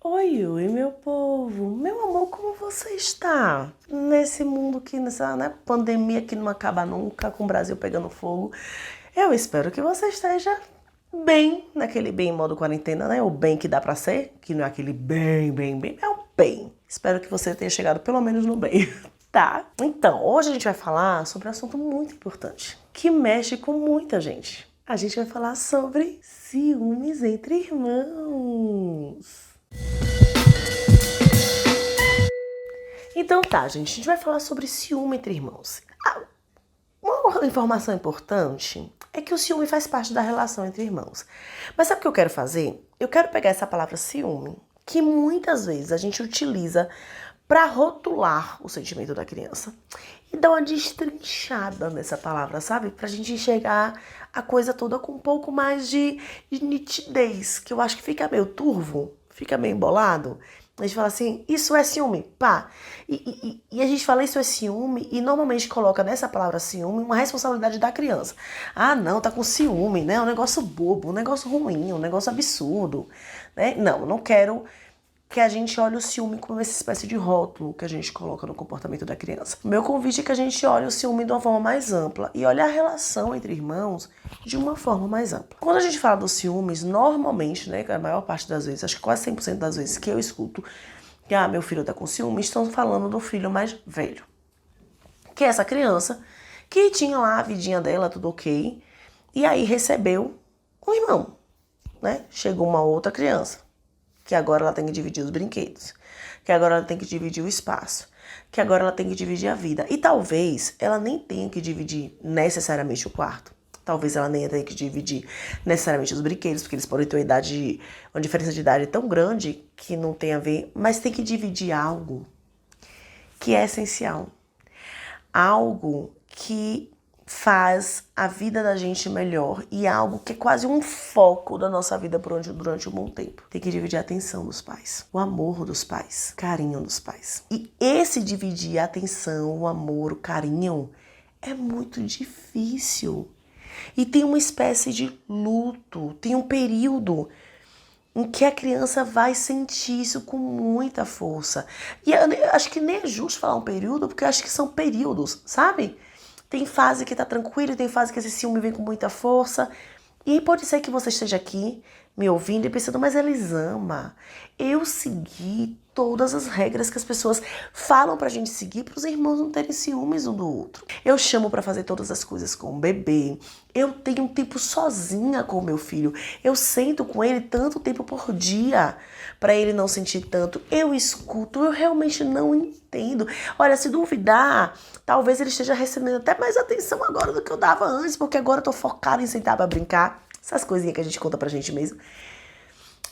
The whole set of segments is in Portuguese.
Oi, oi, meu povo. Meu amor, como você está? Nesse mundo que, nessa, né, pandemia que não acaba nunca, com o Brasil pegando fogo. Eu espero que você esteja bem, naquele bem em modo quarentena, né? O bem que dá pra ser, que não é aquele bem, é o bem. Espero que você tenha chegado pelo menos no bem, tá? Então, hoje a gente vai falar sobre um assunto muito importante, que mexe com muita gente. A gente vai falar sobre ciúmes entre irmãos. Então tá, gente, a gente vai falar sobre ciúme entre irmãos. Uma informação importante é que o ciúme faz parte da relação entre irmãos. Mas sabe o que eu quero fazer? Eu quero pegar essa palavra ciúme, que muitas vezes a gente utiliza para rotular o sentimento da criança e dar uma destrinchada nessa palavra, sabe? Pra gente enxergar a coisa toda com um pouco mais de nitidez, que eu acho que fica meio turvo, fica meio embolado. A gente fala assim, isso é ciúme, pá. E a gente fala isso é ciúme e normalmente coloca nessa palavra ciúme uma responsabilidade da criança. Ah, não, tá com ciúme, né? É um negócio bobo, um negócio ruim, um negócio absurdo, né? Não quero que a gente olhe o ciúme como essa espécie de rótulo que a gente coloca no comportamento da criança. O meu convite é que a gente olhe o ciúme de uma forma mais ampla e olhe a relação entre irmãos de uma forma mais ampla. Quando a gente fala dos ciúmes, normalmente, né, que a maior parte das vezes, acho que quase 100% das vezes que eu escuto que meu filho tá com ciúme, estão falando do filho mais velho. Que é essa criança que tinha lá a vidinha dela, tudo ok, e aí recebeu um irmão, né? Chegou uma outra criança que agora ela tem que dividir os brinquedos, que agora ela tem que dividir o espaço, que agora ela tem que dividir a vida. E talvez ela nem tenha que dividir necessariamente o quarto. Talvez ela nem tenha que dividir necessariamente os brinquedos, porque eles podem ter uma diferença de idade tão grande que não tem a ver, mas tem que dividir algo que é essencial. Algo que faz a vida da gente melhor e algo que é quase um foco da nossa vida durante um bom tempo. Tem que dividir a atenção dos pais, o amor dos pais, o carinho dos pais. E esse dividir a atenção, o amor, o carinho é muito difícil. E tem uma espécie de luto, tem um período em que a criança vai sentir isso com muita força. E eu acho que nem é justo falar um período, porque eu acho que são períodos, sabe? Tem fase que tá tranquilo, tem fase que esse ciúme vem com muita força. E aí pode ser que você esteja aqui me ouvindo e pensando, mas Elisama, eu segui todas as regras que as pessoas falam pra gente seguir para os irmãos não terem ciúmes um do outro. Eu chamo pra fazer todas as coisas com o bebê. Eu tenho um tempo sozinha com o meu filho. Eu sento com ele tanto tempo por dia pra ele não sentir tanto. Eu escuto, eu realmente não entendo. Olha, se duvidar, talvez ele esteja recebendo até mais atenção agora do que eu dava antes, porque agora eu tô focada em sentar pra brincar. Essas coisinhas que a gente conta pra gente mesmo.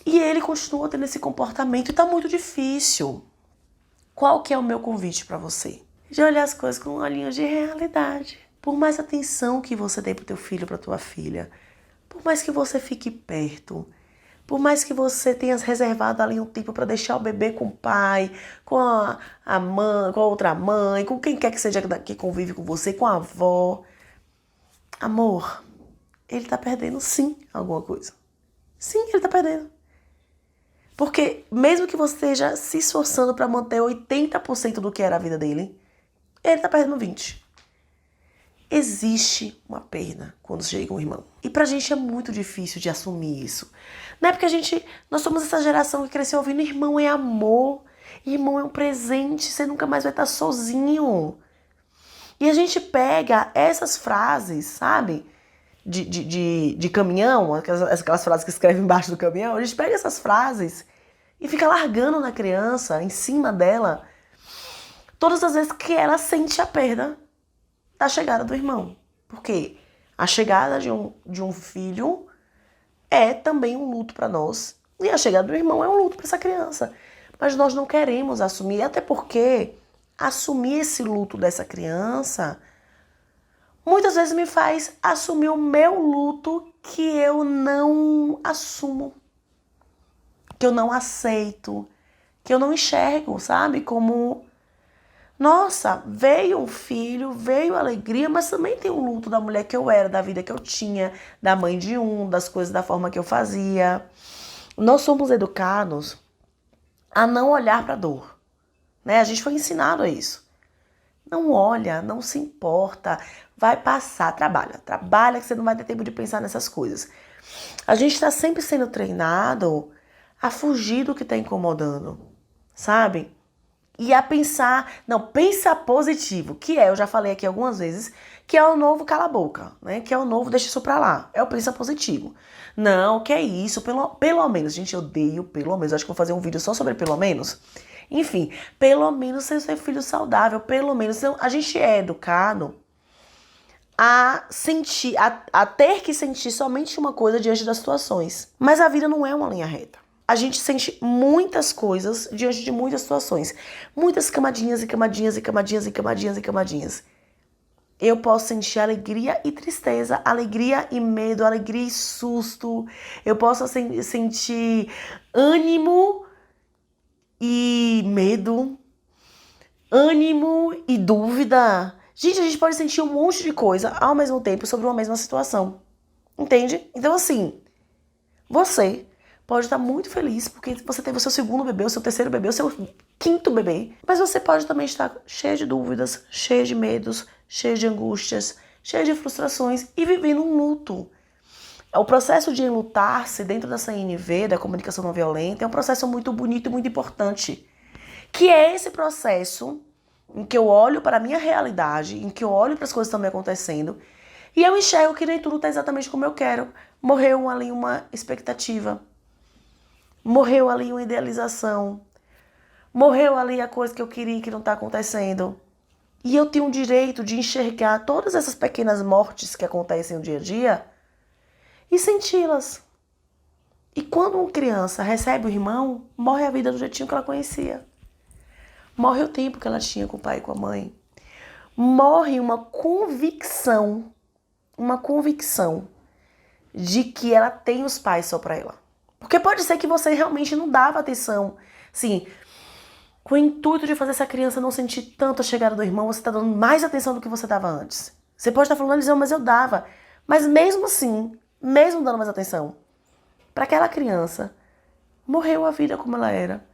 E ele continua tendo esse comportamento e tá muito difícil. Qual que é o meu convite pra você? De olhar as coisas com um olhinho de realidade. Por mais atenção que você dê pro teu filho, pra tua filha, por mais que você fique perto, por mais que você tenha reservado ali um tempo pra deixar o bebê com o pai, com a mãe, com a outra mãe, com quem quer que seja que convive com você, com a avó. Amor, ele tá perdendo sim alguma coisa. Sim, ele tá perdendo. Porque mesmo que você esteja se esforçando para manter 80% do que era a vida dele, ele tá perdendo 20%. Existe uma perda quando chega um irmão. E pra gente é muito difícil de assumir isso. Não é porque nós somos essa geração que cresceu ouvindo irmão é amor, irmão é um presente, você nunca mais vai estar sozinho. E a gente pega essas frases, sabe? De caminhão, aquelas frases que escrevem embaixo do caminhão, a gente pega essas frases e fica largando na criança, em cima dela, todas as vezes que ela sente a perda da chegada do irmão. Porque a chegada de um filho é também um luto para nós, e a chegada do irmão é um luto para essa criança. Mas nós não queremos assumir, até porque assumir esse luto dessa criança muitas vezes me faz assumir o meu luto que eu não assumo, que eu não aceito, que eu não enxergo, sabe? Como, nossa, veio um filho, veio alegria, mas também tem o luto da mulher que eu era, da vida que eu tinha, da mãe de um, das coisas da forma que eu fazia. Nós somos educados a não olhar para a dor, né? A gente foi ensinado a isso. Não olha, não se importa, vai passar, trabalha que você não vai ter tempo de pensar nessas coisas. A gente está sempre sendo treinado a fugir do que está incomodando, sabe? E a pensar, não, pensa positivo, que é, eu já falei aqui algumas vezes, que é o novo cala a boca, né? Que é o novo deixa isso pra lá, é o pensa positivo. Não, que é isso, pelo menos, gente, eu odeio pelo menos, acho que vou fazer um vídeo só sobre pelo menos. Enfim, pelo menos ser seu filho saudável, pelo menos, então, a gente é educado a sentir, a ter que sentir somente uma coisa diante das situações. Mas a vida não é uma linha reta. A gente sente muitas coisas diante de muitas situações. Muitas camadinhas e camadinhas e camadinhas e camadinhas e camadinhas. Eu posso sentir alegria e tristeza, alegria e medo, alegria e susto. Eu posso sentir ânimo e medo, ânimo e dúvida. Gente, a gente pode sentir um monte de coisa ao mesmo tempo sobre uma mesma situação. Entende? Então, assim, você pode estar muito feliz porque você teve o seu segundo bebê, o seu terceiro bebê, o seu quinto bebê. Mas você pode também estar cheio de dúvidas, cheio de medos, cheio de angústias, cheio de frustrações e vivendo um luto. O processo de enlutar-se dentro da CNV, da comunicação não violenta, é um processo muito bonito e muito importante. Que é esse processo em que eu olho para a minha realidade, em que eu olho para as coisas que estão me acontecendo e eu enxergo que nem tudo está exatamente como eu quero. Morreu ali uma expectativa. Morreu ali uma idealização. Morreu ali a coisa que eu queria que não está acontecendo. E eu tenho o direito de enxergar todas essas pequenas mortes que acontecem no dia a dia e senti-las. E quando uma criança recebe o irmão, morre a vida do jeitinho que ela conhecia. Morre o tempo que ela tinha com o pai e com a mãe. Morre uma convicção de que ela tem os pais só pra ela. Porque pode ser que você realmente não dava atenção, sim, com o intuito de fazer essa criança não sentir tanto a chegada do irmão, você tá dando mais atenção do que você dava antes. Você pode estar falando, Eliseu, mas eu dava. Mas mesmo assim, mesmo dando mais atenção, para aquela criança, morreu a vida como ela era.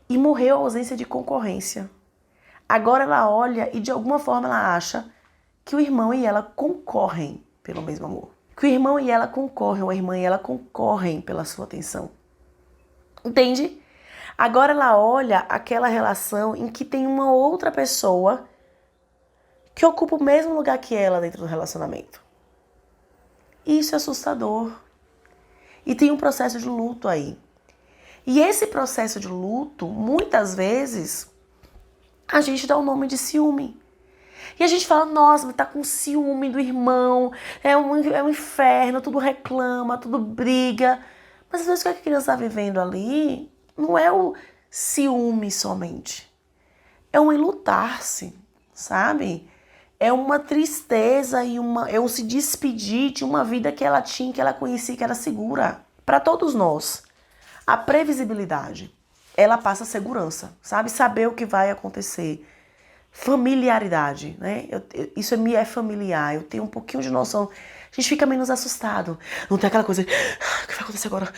E morreu a ausência de concorrência. Agora ela olha e de alguma forma ela acha que o irmão e ela concorrem pelo mesmo amor. Que o irmão e ela concorrem, ou a irmã e ela concorrem pela sua atenção. Entende? Agora ela olha aquela relação em que tem uma outra pessoa que ocupa o mesmo lugar que ela dentro do relacionamento. Isso é assustador. E tem um processo de luto aí. E esse processo de luto, muitas vezes, a gente dá o nome de ciúme. E a gente fala, nossa, mas tá com ciúme do irmão, é um inferno, tudo reclama, tudo briga. Mas às vezes o que a criança tá vivendo ali não é o ciúme somente. É um enlutar-se, sabe? É uma tristeza e é um se despedir de uma vida que ela tinha, que ela conhecia, que era segura. Para todos nós, a previsibilidade, ela passa segurança, sabe? Saber o que vai acontecer. Familiaridade, né? Isso me é familiar, eu tenho um pouquinho de noção. A gente fica menos assustado. Não tem aquela coisa, o que vai acontecer agora?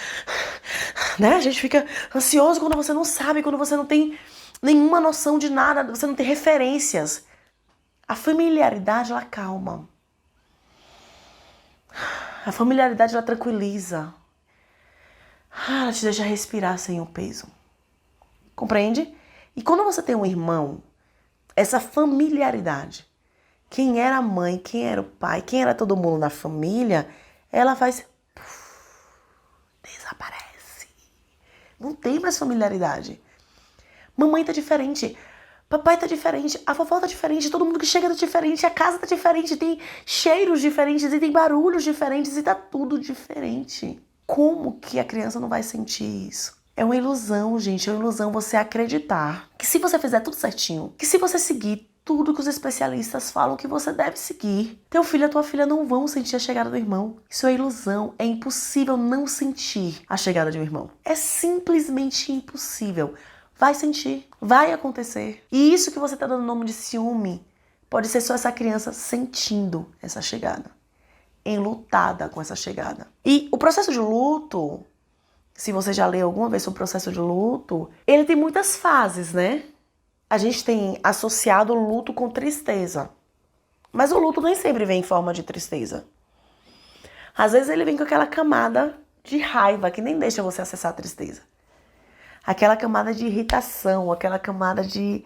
Né? A gente fica ansioso quando você não sabe, quando você não tem nenhuma noção de nada, você não tem referências. A familiaridade, ela calma. A familiaridade, ela tranquiliza. Ela te deixa respirar sem o peso. Compreende? E quando você tem um irmão, essa familiaridade, quem era a mãe, quem era o pai, quem era todo mundo na família, ela faz... desaparece. Não tem mais familiaridade. Mamãe tá diferente, papai tá diferente, a vovó tá diferente, todo mundo que chega tá diferente, a casa tá diferente, tem cheiros diferentes e tem barulhos diferentes e tá tudo diferente. Como que a criança não vai sentir isso? É uma ilusão, gente, é uma ilusão você acreditar que se você fizer tudo certinho, que se você seguir tudo que os especialistas falam que você deve seguir, teu filho e tua filha não vão sentir a chegada do irmão. Isso é ilusão, é impossível não sentir a chegada de um irmão. É simplesmente impossível. Vai sentir, vai acontecer. E isso que você tá dando nome de ciúme, pode ser só essa criança sentindo essa chegada, enlutada com essa chegada. E o processo de luto, se você já leu alguma vez sobre o processo de luto, ele tem muitas fases, né? A gente tem associado o luto com tristeza. Mas o luto nem sempre vem em forma de tristeza. Às vezes ele vem com aquela camada de raiva que nem deixa você acessar a tristeza. Aquela camada de irritação, aquela camada de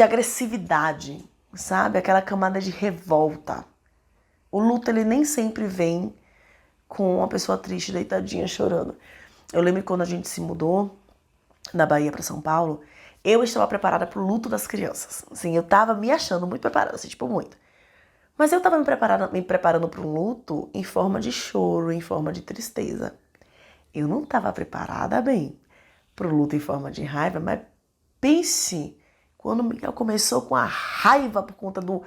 agressividade, sabe? Aquela camada de revolta. O luto, ele nem sempre vem com uma pessoa triste, deitadinha, chorando. Eu lembro quando a gente se mudou da Bahia para São Paulo, eu estava preparada para o luto das crianças. Assim, eu estava me achando muito preparada, assim, tipo, muito. Mas eu estava me preparando para um luto em forma de choro, em forma de tristeza. Eu não estava preparada bem para o luto em forma de raiva, mas pense, quando o Miguel começou com a raiva por conta do...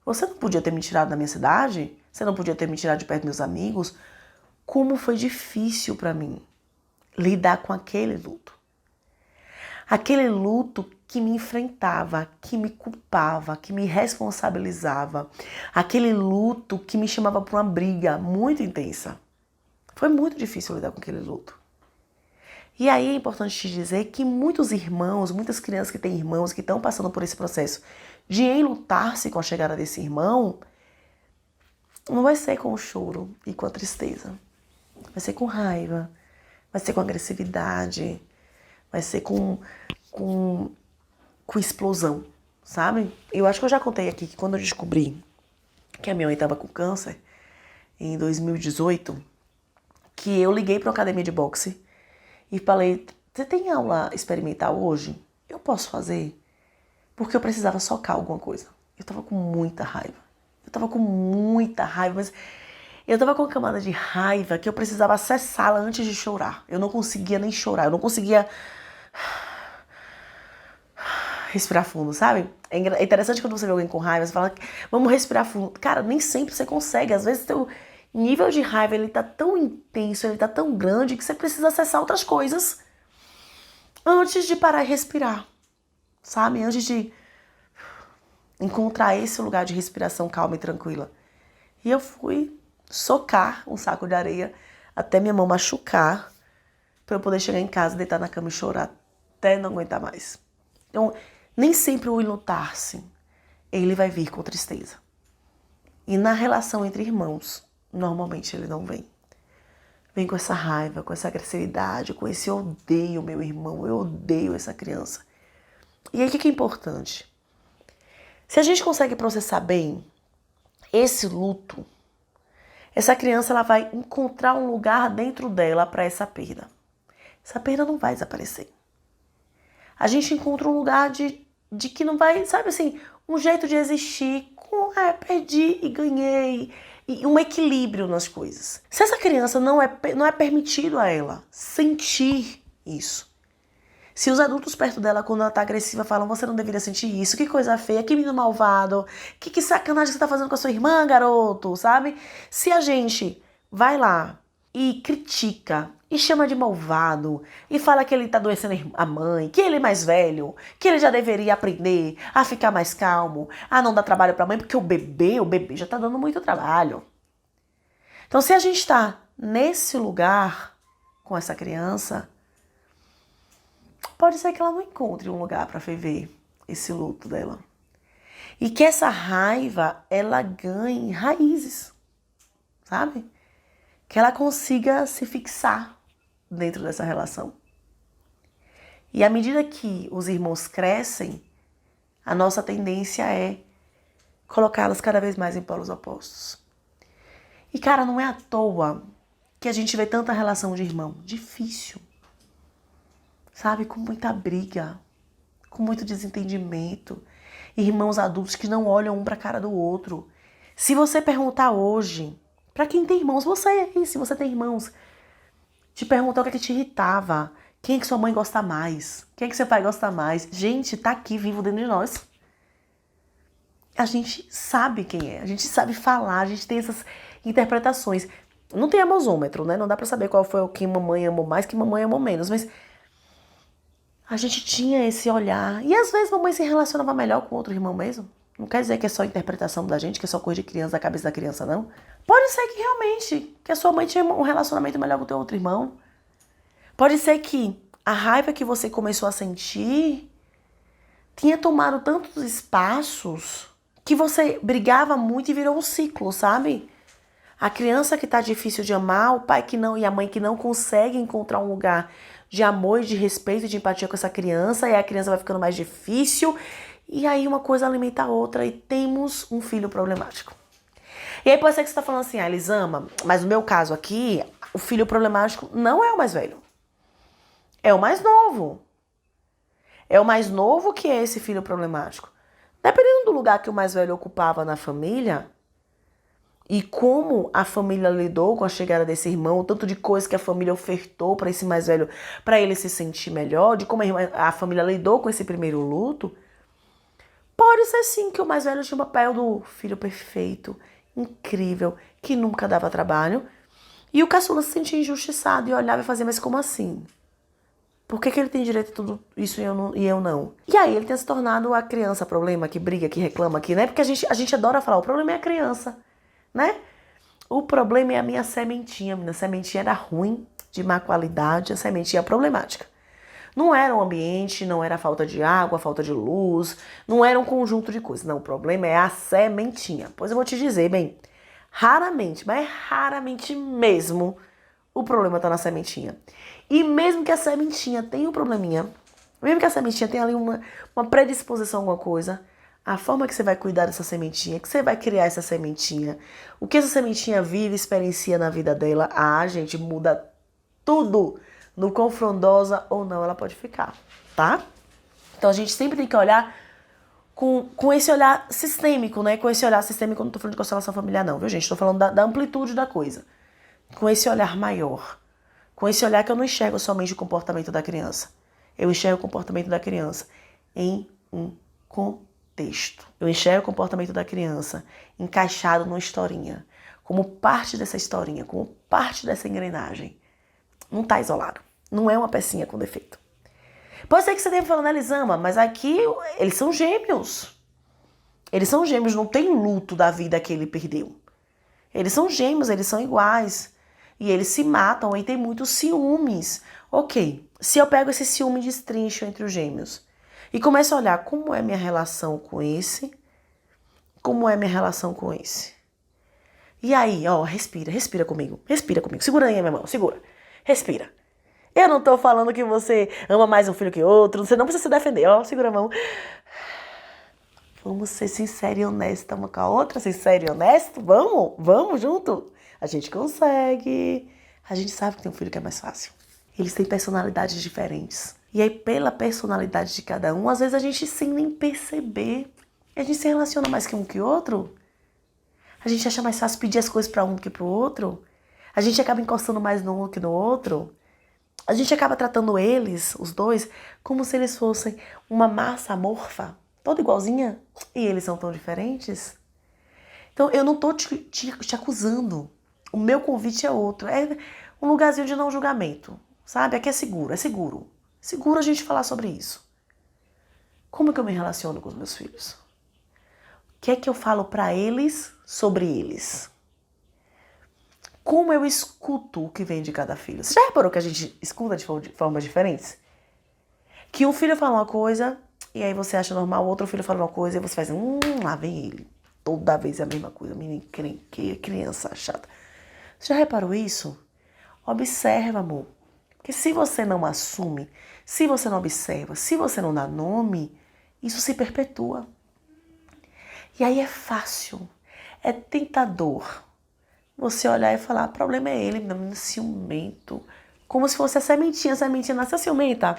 Você não podia ter me tirado da minha cidade? Você não podia ter me tirado de perto dos meus amigos? Como foi difícil para mim lidar com aquele luto. Aquele luto que me enfrentava, que me culpava, que me responsabilizava. Aquele luto que me chamava para uma briga muito intensa. Foi muito difícil lidar com aquele luto. E aí é importante te dizer que muitos irmãos, muitas crianças que têm irmãos que estão passando por esse processo de enlutar-se com a chegada desse irmão, não vai ser com o choro e com a tristeza. Vai ser com raiva, vai ser com agressividade, vai ser com explosão, sabe? Eu acho que eu já contei aqui que quando eu descobri que a minha mãe estava com câncer, em 2018, que eu liguei para uma academia de boxe e falei, você tem aula experimental hoje? Eu posso fazer? Porque eu precisava socar alguma coisa. Eu tava com muita raiva. Mas eu tava com uma camada de raiva que eu precisava acessá-la antes de chorar. Eu não conseguia nem chorar, eu não conseguia respirar fundo, sabe? É interessante quando você vê alguém com raiva, você fala, vamos respirar fundo. Cara, nem sempre você consegue. Às vezes teu nível de raiva, ele tá tão intenso, ele tá tão grande que você precisa acessar outras coisas antes de parar e respirar, sabe? Antes de encontrar esse lugar de respiração calma e tranquila. E eu fui socar um saco de areia até minha mão machucar para eu poder chegar em casa, deitar na cama e chorar até não aguentar mais. Então, nem sempre o enlutar-se, ele vai vir com tristeza. E na relação entre irmãos, normalmente ele não vem. Vem com essa raiva, com essa agressividade, com esse eu odeio meu irmão, eu odeio essa criança. E aí o que é importante? Se a gente consegue processar bem esse luto, essa criança ela vai encontrar um lugar dentro dela para essa perda. Essa perda não vai desaparecer. A gente encontra um lugar de que não vai, sabe assim, um jeito de existir com, perdi e ganhei, e um equilíbrio nas coisas. Se essa criança não é permitido a ela sentir isso, se os adultos perto dela, quando ela tá agressiva, falam, você não deveria sentir isso, que coisa feia, que menino malvado, que sacanagem você tá fazendo com a sua irmã, garoto, sabe? Se a gente vai lá e critica, e chama de malvado, e fala que ele tá adoecendo a mãe, que ele é mais velho, que ele já deveria aprender a ficar mais calmo, a não dar trabalho pra mãe, porque o bebê já tá dando muito trabalho. Então, se a gente tá nesse lugar com essa criança, pode ser que ela não encontre um lugar para viver esse luto dela. E que essa raiva, ela ganhe raízes, sabe? Que ela consiga se fixar dentro dessa relação. E à medida que os irmãos crescem, a nossa tendência é colocá-los cada vez mais em polos opostos. E, cara, não é à toa que a gente vê tanta relação de irmão difícil. Sabe, com muita briga, com muito desentendimento. Irmãos adultos que não olham um pra cara do outro. Se você perguntar hoje, pra quem tem irmãos, você aí, se você tem irmãos, te perguntar o que é que te irritava, quem é que sua mãe gosta mais, quem é que seu pai gosta mais. Gente, tá aqui vivo dentro de nós. A gente sabe quem é, a gente sabe falar, a gente tem essas interpretações. Não tem amosômetro, né? Não dá pra saber qual foi o que mamãe amou mais, que mamãe amou menos, mas a gente tinha esse olhar. E às vezes a mamãe se relacionava melhor com outro irmão mesmo. Não quer dizer que é só interpretação da gente, que é só coisa de criança, da cabeça da criança, não. Pode ser que realmente, que a sua mãe tinha um relacionamento melhor com o teu outro irmão. Pode ser que a raiva que você começou a sentir tinha tomado tantos espaços que você brigava muito e virou um ciclo, sabe? A criança que tá difícil de amar, o pai que não e a mãe que não conseguem encontrar um lugar de amor e de respeito e de empatia com essa criança, e a criança vai ficando mais difícil, e aí uma coisa alimenta a outra e temos um filho problemático. E aí pode ser que você tá falando assim, eles amam, mas no meu caso aqui, o filho problemático não é o mais velho. É o mais novo. É o mais novo que é esse filho problemático. Dependendo do lugar que o mais velho ocupava na família e como a família lidou com a chegada desse irmão, o tanto de coisa que a família ofertou para esse mais velho, para ele se sentir melhor, de como a família lidou com esse primeiro luto, pode ser sim que o mais velho tinha o papel do filho perfeito, incrível, que nunca dava trabalho, e o caçula se sentia injustiçado e olhava e fazia, mas como assim? Por que ele tem direito a tudo isso e eu não? E aí ele tem se tornado a criança problema, que briga, que reclama, que, né? Porque a gente adora falar, o problema é a criança, né? O problema é a minha sementinha. Minha sementinha era ruim, de má qualidade, a sementinha problemática. Não era o ambiente, não era a falta de água, a falta de luz, não era um conjunto de coisas. Não, o problema é a sementinha. Pois eu vou te dizer, bem, raramente, mas raramente mesmo, o problema tá na sementinha. E mesmo que a sementinha tenha um probleminha, mesmo que a sementinha tenha ali uma predisposição a alguma coisa, a forma que você vai cuidar dessa sementinha, que você vai criar essa sementinha, o que essa sementinha vive e experiencia na vida dela, gente, muda tudo. No quão frondosa ou não ela pode ficar, tá? Então a gente sempre tem que olhar com esse olhar sistêmico, né? Com esse olhar sistêmico, eu não tô falando de constelação familiar não, viu gente? Tô falando da amplitude da coisa. Com esse olhar maior. Com esse olhar que eu não enxergo somente o comportamento da criança. Eu enxergo o comportamento da criança em um contexto. Eu enxergo o comportamento da criança encaixado numa historinha. Como parte dessa historinha, como parte dessa engrenagem. Não tá isolado. Não é uma pecinha com defeito. Pode ser que você tenha falando, eles amam, mas aqui eles são gêmeos. Eles são gêmeos, não tem luto da vida que ele perdeu. Eles são gêmeos, eles são iguais. E eles se matam e tem muitos ciúmes. Ok, se eu pego esse ciúme de destrincho entre os gêmeos e começo a olhar como é minha relação com esse, como é minha relação com esse. E aí, ó, respira comigo. Respira comigo. Segura aí, minha mão, segura. Respira. Eu não tô falando que você ama mais um filho que outro. Você não precisa se defender. Ó, segura a mão. Vamos ser sinceros e honestos uma com a outra. Sincero e honesto? Vamos junto. A gente consegue. A gente sabe que tem um filho que é mais fácil. Eles têm personalidades diferentes. E aí, pela personalidade de cada um, às vezes a gente sem nem perceber. A gente se relaciona mais que um que outro. A gente acha mais fácil pedir as coisas para um do que para o outro. A gente acaba encostando mais no um que no outro. A gente acaba tratando eles, os dois, como se eles fossem uma massa amorfa, toda igualzinha, e eles são tão diferentes. Então, eu não tô te acusando. O meu convite é outro. É um lugarzinho de não julgamento, sabe? Aqui é seguro, é seguro. Seguro a gente falar sobre isso. Como que eu me relaciono com os meus filhos? O que é que eu falo para eles sobre eles? Como eu escuto o que vem de cada filho? Você já reparou que a gente escuta de formas diferentes? Que um filho fala uma coisa e aí você acha normal, o outro filho fala uma coisa e você faz, lá vem ele. Toda vez é a mesma coisa, menina encrenqueira, criança chata. Você já reparou isso? Observa, amor. Porque se você não assume, se você não observa, se você não dá nome, isso se perpetua. E aí é fácil, é tentador você olhar e falar, o problema é ele, menino ciumento. Como se fosse a sementinha nasceu ciumenta.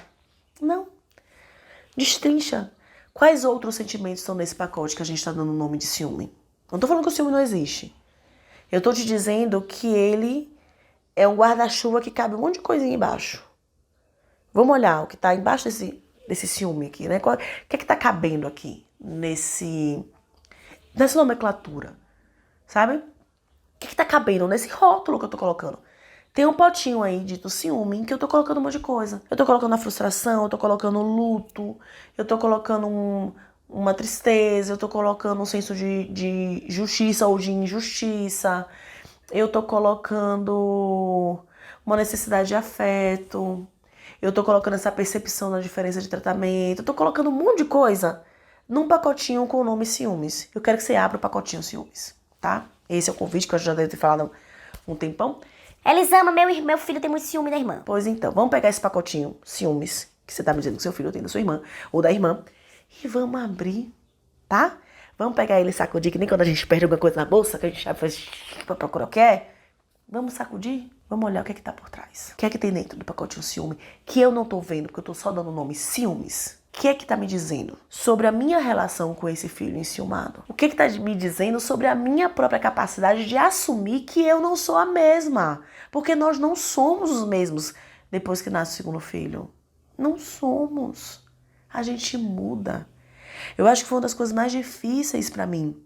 Não. Destrincha. Quais outros sentimentos estão nesse pacote que a gente está dando o nome de ciúme? Não estou falando que o ciúme não existe. Eu estou te dizendo que ele é um guarda-chuva que cabe um monte de coisinha embaixo. Vamos olhar o que está embaixo desse ciúme aqui, né? O que é que está cabendo aqui nessa nomenclatura, sabe? O que é que tá cabendo nesse rótulo que eu tô colocando? Tem um potinho aí dito ciúme em que eu tô colocando um monte de coisa. Eu tô colocando a frustração, eu tô colocando o luto, eu tô colocando uma tristeza, eu tô colocando um senso de justiça ou de injustiça, eu tô colocando uma necessidade de afeto, eu tô colocando essa percepção da diferença de tratamento, eu tô colocando um monte de coisa num pacotinho com o nome ciúmes. Eu quero que você abra o pacotinho ciúmes, tá? Esse é o convite que eu já devo ter falado há um tempão. Elisama, meu filho tem muito ciúme da irmã. Pois então, vamos pegar esse pacotinho ciúmes, que você tá me dizendo que seu filho tem da sua irmã, ou da irmã, e vamos abrir, tá? Vamos pegar ele e sacudir, que nem quando a gente perde alguma coisa na bolsa, que a gente abre pra procurar o que é. Vamos sacudir? Vamos olhar o que é que tá por trás. O que é que tem dentro do pacotinho ciúme, que eu não tô vendo, porque eu tô só dando o nome ciúmes. O que é que tá me dizendo sobre a minha relação com esse filho enciumado? O que é que tá me dizendo sobre a minha própria capacidade de assumir que eu não sou a mesma? Porque nós não somos os mesmos depois que nasce o segundo filho. Não somos. A gente muda. Eu acho que foi uma das coisas mais difíceis pra mim,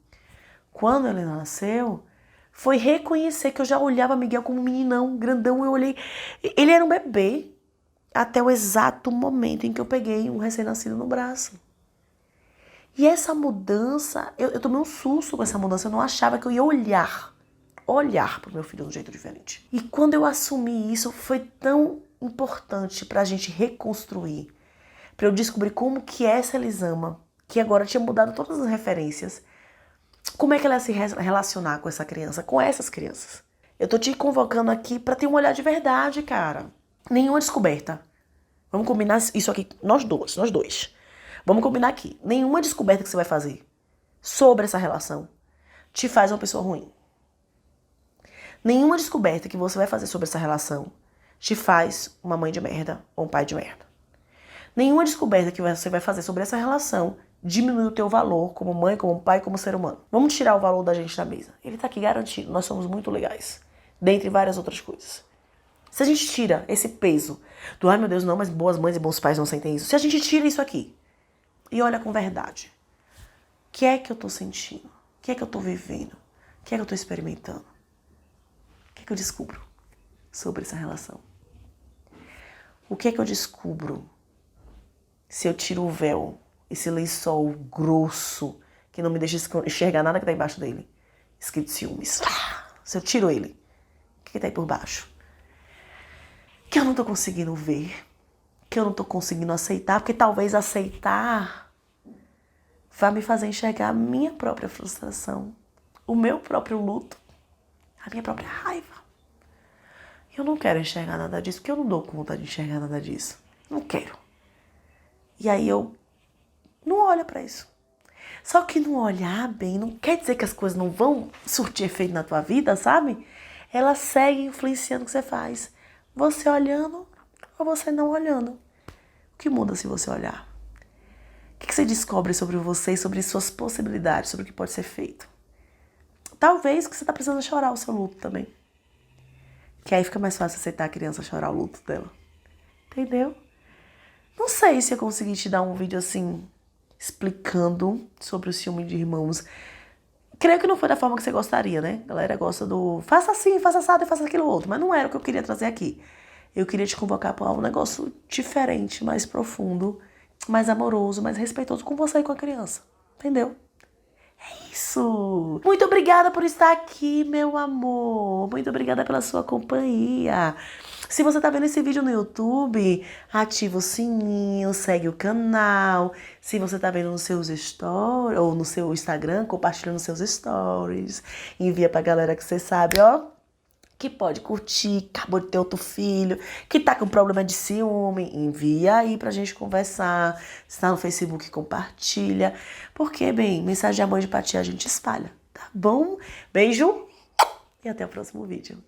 quando ele nasceu, foi reconhecer que eu já olhava Miguel como um meninão, grandão. Eu olhei, ele era um bebê, até o exato momento em que eu peguei um recém-nascido no braço. E essa mudança, eu tomei um susto com essa mudança. Eu não achava que eu ia olhar pro meu filho de um jeito diferente. E quando eu assumi isso, foi tão importante pra gente reconstruir, pra eu descobrir como que essa Elisama, que agora tinha mudado todas as referências, como é que ela ia se relacionar com essa criança, com essas crianças. Eu tô te convocando aqui pra ter um olhar de verdade, cara. Nenhuma descoberta. Vamos combinar isso aqui, nós dois. Vamos combinar aqui. Nenhuma descoberta que você vai fazer sobre essa relação te faz uma pessoa ruim. Nenhuma descoberta que você vai fazer sobre essa relação te faz uma mãe de merda ou um pai de merda. Nenhuma descoberta que você vai fazer sobre essa relação diminui o teu valor como mãe, como pai, como ser humano. Vamos tirar o valor da gente da mesa. Ele tá aqui garantido. Nós somos muito legais. Dentre várias outras coisas. Se a gente tira esse peso do, ai meu Deus, não, mas boas mães e bons pais não sentem isso. Se a gente tira isso aqui e olha com verdade, o que é que eu tô sentindo? O que é que eu tô vivendo? O que é que eu tô experimentando? O que é que eu descubro sobre essa relação? O que é que eu descubro se eu tiro o véu, esse lençol grosso que não me deixa enxergar nada que tá embaixo dele, escrito ciúmes? Se eu tiro ele, o que tá aí por baixo? Que eu não tô conseguindo ver, que eu não tô conseguindo aceitar, porque talvez aceitar vai me fazer enxergar a minha própria frustração, o meu próprio luto, a minha própria raiva. Eu não quero enxergar nada disso, porque eu não dou conta de enxergar nada disso. Não quero. E aí eu não olho pra isso. Só que não olhar bem não quer dizer que as coisas não vão surtir efeito na tua vida, sabe? Elas seguem influenciando o que você faz. Você olhando ou você não olhando. O que muda se você olhar? O que você descobre sobre você e sobre suas possibilidades, sobre o que pode ser feito? Talvez que você tá precisando chorar o seu luto também. Que aí fica mais fácil aceitar a criança chorar o luto dela. Entendeu? Não sei se eu consegui te dar um vídeo assim, explicando sobre o ciúme de irmãos. Creio que não foi da forma que você gostaria, né? A galera gosta do faça assim, faça assado e faça aquilo outro. Mas não era o que eu queria trazer aqui. Eu queria te convocar para um negócio diferente, mais profundo, mais amoroso, mais respeitoso com você e com a criança. Entendeu? É isso! Muito obrigada por estar aqui, meu amor. Muito obrigada pela sua companhia. Se você tá vendo esse vídeo no YouTube, ativa o sininho, segue o canal. Se você tá vendo nos seus stories ou no seu Instagram, compartilha nos seus stories. Envia pra galera que você sabe, ó, que pode curtir, acabou de ter outro filho, que tá com problema de ciúme. Envia aí pra gente conversar. Se tá no Facebook, compartilha. Porque, bem, mensagem de amor e de empatia a gente espalha, tá bom? Beijo e até o próximo vídeo.